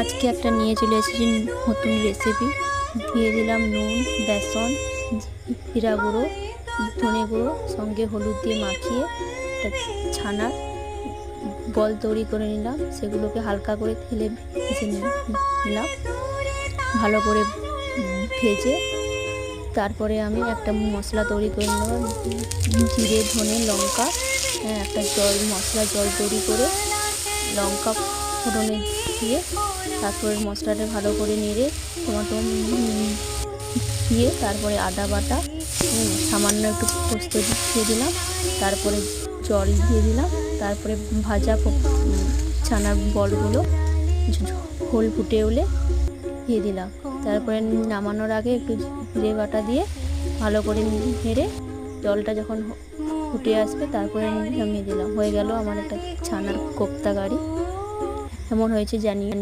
আজকে একটা নিয়ে চলে এসেছি নতুন রেসিপি। দিয়ে দিলাম নুন, বেসন, জিরা গুঁড়ো, ধনে গুঁড়ো, সঙ্গে হলুদ দিয়ে মাখিয়ে একটা ছানার বল তৈরি করে নিলাম। সেগুলোকে হালকা করে তেলে ভেজে নিলাম, ভালো করে ভেজে তারপরে আমি একটা মশলা তৈরি করে নিলাম। জিরে, ধনে, লঙ্কা, একটা মশলা জল তৈরি করে লঙ্কা ফোড়নে দিয়ে তারপরে মশলাটা ভালো করে নেড়ে টমেটো দিয়ে তারপরে আদা বাটা, সামান্য একটু পোস্ত দিয়ে দিলাম, তারপরে জল দিয়ে দিলাম, তারপরে ভাজা ছানার বলগুলো ঝোল ফুটে উঠলে দিয়ে দিলাম। তারপরে নামানোর আগে একটু জিরে বাটা দিয়ে ভালো করে নেড়ে জলটা যখন ফুটে আসবে তারপরে নামিয়ে দিলাম। হয়ে গেল আমার একটা ছানার কোপ্তা কারি। কেমন হয়েছে জানিয়ে।